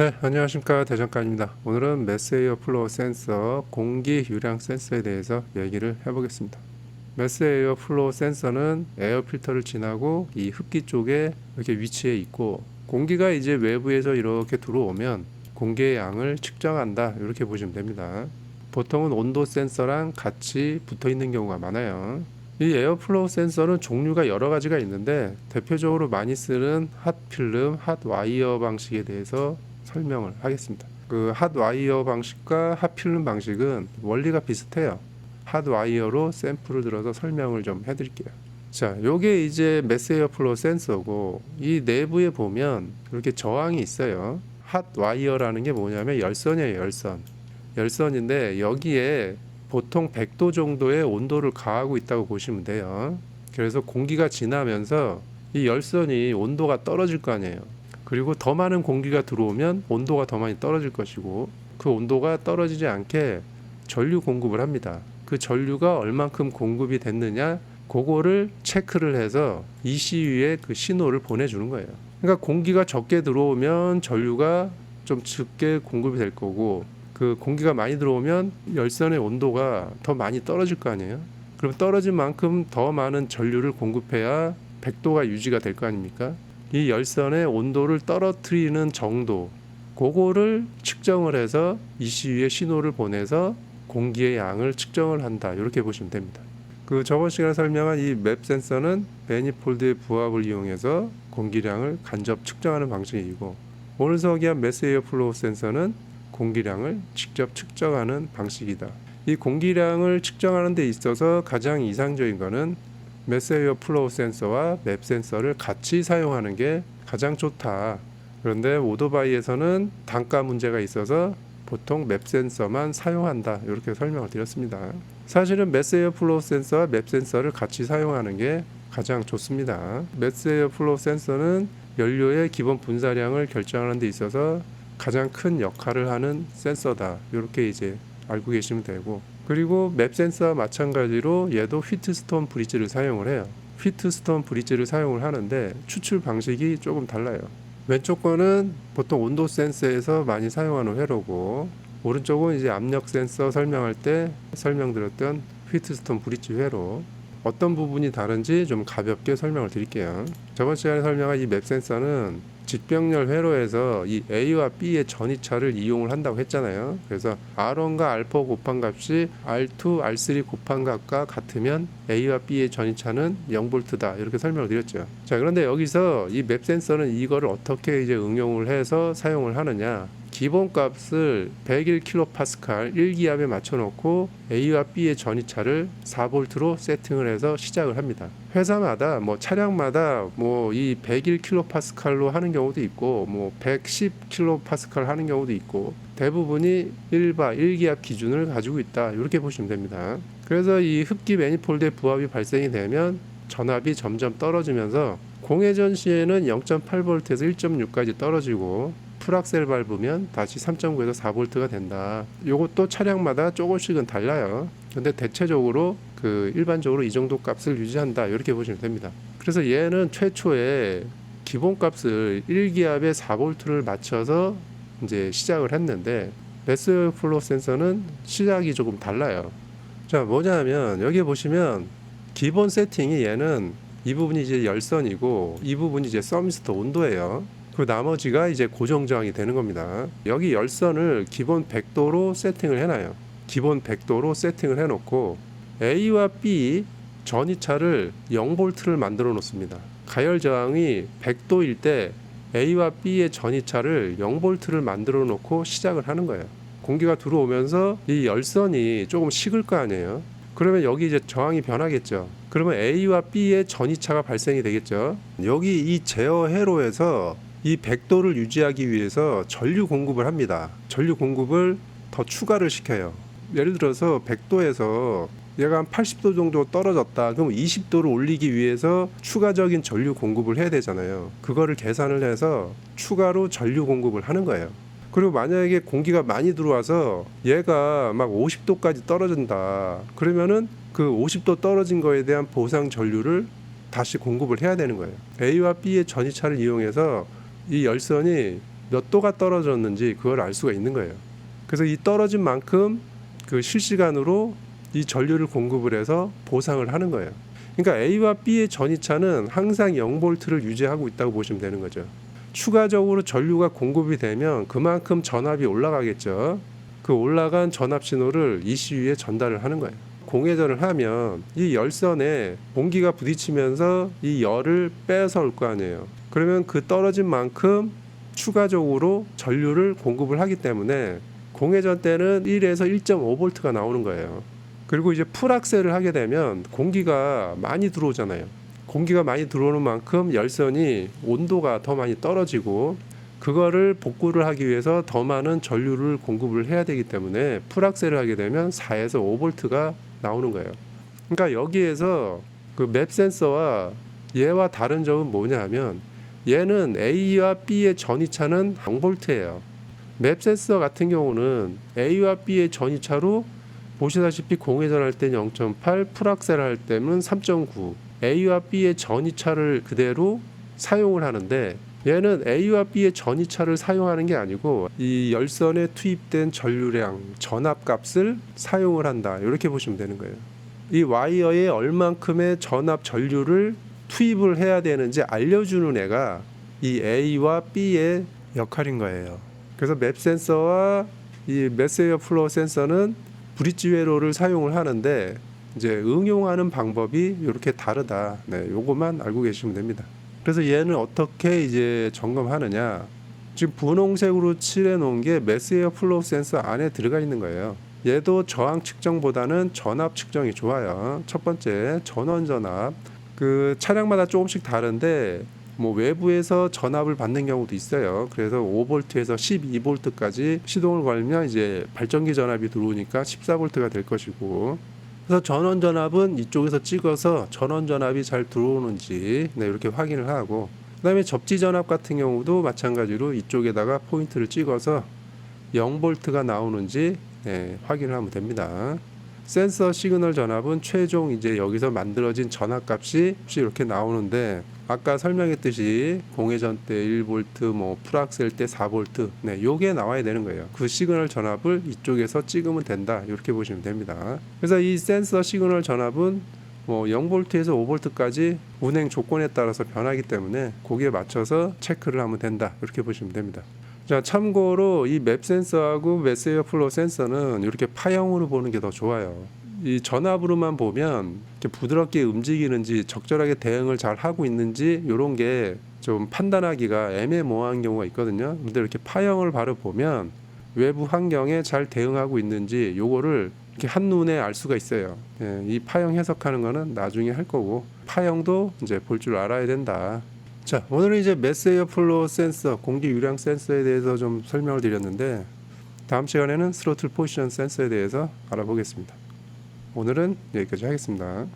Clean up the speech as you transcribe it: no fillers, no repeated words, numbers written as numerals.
네, 안녕하십니까. 대장간입니다. 오늘은 매스에어 플로우 센서 공기 유량 센서에 대해서 얘기를 해보겠습니다. 매스에어 플로우 센서는 에어 필터를 지나고 이 흡기 쪽에 이렇게 위치해 있고, 공기가 이제 외부에서 이렇게 들어오면 공기의 양을 측정한다, 이렇게 보시면 됩니다. 보통은 온도 센서랑 같이 붙어 있는 경우가 많아요. 이 에어플로우 센서는 종류가 여러 가지가 있는데, 대표적으로 많이 쓰는 핫필름, 핫와이어 방식에 대해서 설명을 하겠습니다. 그 핫와이어 방식과 핫필름 방식은 원리가 비슷해요. 핫와이어로 샘플을 들어서 설명을 좀 해드릴게요. 자, 요게 이제 매스에어 플로우 센서고, 이 내부에 보면 이렇게 저항이 있어요. 핫와이어라는 게 뭐냐면 열선이에요. 열선인데 여기에 보통 100도 정도의 온도를 가하고 있다고 보시면 돼요. 그래서 공기가 지나면서 이 열선이 온도가 떨어질 거 아니에요. 그리고 더 많은 공기가 들어오면 온도가 더 많이 떨어질 것이고, 그 온도가 떨어지지 않게 전류 공급을 합니다. 그 전류가 얼만큼 공급이 됐느냐, 그거를 체크를 해서 ECU에 그 신호를 보내주는 거예요. 그러니까 공기가 적게 들어오면 전류가 좀 적게 공급이 될 거고, 그 공기가 많이 들어오면 열선의 온도가 더 많이 떨어질 거 아니에요. 그럼 떨어진 만큼 더 많은 전류를 공급해야 100도가 유지가 될 거 아닙니까? 이 열선의 온도를 떨어뜨리는 정도, 그거를 측정을 해서 ECU에 신호를 보내서 공기의 양을 측정을 한다, 이렇게 보시면 됩니다. 그 저번 시간에 설명한 이 맵 센서는 매니폴드의 부합을 이용해서 공기량을 간접 측정하는 방식이고, 오늘 소개한 매스에어 플로우 센서는 공기량을 직접 측정하는 방식이다. 이 공기량을 측정하는 데 있어서 가장 이상적인 것은 매스에어 플로우 센서와 맵 센서를 같이 사용하는 게 가장 좋다. 그런데 오토바이에서는 단가 문제가 있어서 보통 맵 센서만 사용한다, 이렇게 설명을 드렸습니다. 사실은 매스에어 플로우 센서와 맵 센서를 같이 사용하는 게 가장 좋습니다. 매스에어 플로우 센서는 연료의 기본 분사량을 결정하는 데 있어서 가장 큰 역할을 하는 센서다, 이렇게 이제 알고 계시면 되고, 그리고 맵 센서와 마찬가지로 얘도 휘트스톤 브릿지를 사용을 해요. 휘트스톤 브릿지를 사용을 하는데 추출 방식이 조금 달라요. 왼쪽 거는 보통 온도 센서에서 많이 사용하는 회로고, 오른쪽은 이제 압력 센서 설명할 때 설명드렸던 휘트스톤 브릿지 회로. 어떤 부분이 다른지 좀 가볍게 설명을 드릴게요. 저번 시간에 설명한 이 맵 센서는 직병렬 회로에서 이 A와 B의 전이차를 이용을 한다고 했잖아요. 그래서 R1과 R4 곱한 값이 R2, R3 곱한 값과 같으면 A와 B의 전이차는 0V다, 이렇게 설명을 드렸죠. 자, 그런데 여기서 이 맵 센서는 이거를 어떻게 이제 응용을 해서 사용을 하느냐, 기본 값을 101kPa 1기압에 맞춰놓고 A와 B의 전이차를 4V로 세팅을 해서 시작을 합니다. 회사마다 뭐 차량마다 뭐 이 101kPa로 하는 경우도 있고, 뭐 110kPa 하는 경우도 있고, 대부분이 1기압 기준을 가지고 있다, 이렇게 보시면 됩니다. 그래서 이 흡기 매니폴드의 부합이 발생이 되면 전압이 점점 떨어지면서 공회전 시에는 0.8V에서 1.6까지 떨어지고, 풀악셀 밟으면 다시 3.9에서 4V가 된다. 이것도 차량마다 조금씩은 달라요. 근데 대체적으로 그 일반적으로 이 정도 값을 유지한다, 이렇게 보시면 됩니다. 그래서 얘는 최초에 기본 값을 1기압에 4V를 맞춰서 이제 시작을 했는데, 매스에어 플로우 센서는 시작이 조금 달라요. 자, 뭐냐면 여기 보시면 기본 세팅이 얘는 이 부분이 이제 열선이고, 이 부분이 이제 서미스터 온도예요. 그 나머지가 이제 고정 저항이 되는 겁니다. 여기 열선을 기본 100도로 세팅을 해놔요. 기본 100도로 세팅을 해놓고 A와 B 전이차를 0V를 만들어 놓습니다. 가열 저항이 100도일 때 A와 B의 전이차를 0V를 만들어 놓고 시작을 하는 거예요. 공기가 들어오면서 이 열선이 조금 식을 거 아니에요. 그러면 여기 이제 저항이 변하겠죠. 그러면 A와 B의 전이차가 발생이 되겠죠. 여기 이 제어 회로에서 이 100도를 유지하기 위해서 전류 공급을 합니다. 전류 공급을 더 추가를 시켜요. 예를 들어서 100도에서 얘가 한 80도 정도 떨어졌다. 그럼 20도를 올리기 위해서 추가적인 전류 공급을 해야 되잖아요. 그거를 계산을 해서 추가로 전류 공급을 하는 거예요. 그리고 만약에 공기가 많이 들어와서 얘가 막 50도까지 떨어진다. 그러면은 그 50도 떨어진 거에 대한 보상 전류를 다시 공급을 해야 되는 거예요. A와 B의 전이차를 이용해서 이 열선이 몇 도가 떨어졌는지 그걸 알 수가 있는 거예요. 그래서 이 떨어진 만큼 그 실시간으로 이 전류를 공급을 해서 보상을 하는 거예요. 그러니까 A와 B의 전이차는 항상 0V를 유지하고 있다고 보시면 되는 거죠. 추가적으로 전류가 공급이 되면 그만큼 전압이 올라가겠죠. 그 올라간 전압 신호를 ECU에 전달을 하는 거예요. 공회전을 하면 이 열선에 공기가 부딪히면서 이 열을 빼서 올 거 아니에요. 그러면 그 떨어진 만큼 추가적으로 전류를 공급을 하기 때문에 공회전 때는 1에서 1.5V가 나오는 거예요. 그리고 이제 풀악셀을 하게 되면 공기가 많이 들어오잖아요. 공기가 많이 들어오는 만큼 열선이 온도가 더 많이 떨어지고 그거를 복구를 하기 위해서 더 많은 전류를 공급을 해야 되기 때문에 풀악셀을 하게 되면 4에서 5V가 나오는 거예요. 그러니까 여기에서 그 맵 센서와 얘와 다른 점은 뭐냐 하면 얘는 A와 B의 전이차는 0V예요. 맵 센서 같은 경우는 A와 B의 전이차로 보시다시피 공회전 할 때는 0.8, 풀악셀 할 때는 3.9 A와 B의 전이차를 그대로 사용을 하는데 얘는 A와 B의 전이차를 사용하는 게 아니고 이 열선에 투입된 전류량, 전압값을 사용을 한다. 이렇게 보시면 되는 거예요. 이 와이어에 얼만큼의 전압 전류를 투입을 해야 되는지 알려주는 애가 이 A와 B의 역할인 거예요. 그래서 맵 센서와 이 메세이어 플로우 센서는 브릿지 회로를 사용을 하는데 이제 응용하는 방법이 이렇게 다르다. 네, 요것만 알고 계시면 됩니다. 그래서 얘는 어떻게 이제 점검하느냐? 지금 분홍색으로 칠해 놓은 게 메세이어 플로우 센서 안에 들어가 있는 거예요. 얘도 저항 측정보다는 전압 측정이 좋아요. 첫 번째 전원 전압. 그 차량마다 조금씩 다른데 뭐 외부에서 전압을 받는 경우도 있어요. 그래서 5V에서 12V까지 시동을 걸면 이제 발전기 전압이 들어오니까 14V가 될 것이고, 그래서 전원 전압은 이쪽에서 찍어서 전원 전압이 잘 들어오는지 네, 이렇게 확인을 하고, 그다음에 접지 전압 같은 경우도 마찬가지로 이쪽에다가 포인트를 찍어서 0V가 나오는지 네, 확인을 하면 됩니다. 센서 시그널 전압은 최종 이제 여기서 만들어진 전압값이 이렇게 나오는데 아까 설명했듯이 공회전 때 1V, 뭐 풀악셀 때 4V, 네, 요게 나와야 되는 거예요. 그 시그널 전압을 이쪽에서 찍으면 된다. 이렇게 보시면 됩니다. 그래서 이 센서 시그널 전압은 뭐 0V에서 5V까지 운행 조건에 따라서 변하기 때문에 거기에 맞춰서 체크를 하면 된다. 이렇게 보시면 됩니다. 자, 참고로 이 맵 센서하고 메세이어 플로우 센서는 이렇게 파형으로 보는 게 더 좋아요. 이 전압으로만 보면 이렇게 부드럽게 움직이는지 적절하게 대응을 잘 하고 있는지 이런 게 좀 판단하기가 애매모호한 경우가 있거든요. 근데 이렇게 파형을 바로 보면 외부 환경에 잘 대응하고 있는지 요거를 이렇게 한눈에 알 수가 있어요. 예, 이 파형 해석하는 거는 나중에 할 거고 파형도 이제 볼 줄 알아야 된다. 자, 오늘은 이제 메세이어 플로우 센서, 공기 유량 센서에 대해서 좀 설명을 드렸는데 다음 시간에는 스로틀 포지션 센서에 대해서 알아보겠습니다. 오늘은 여기까지 하겠습니다.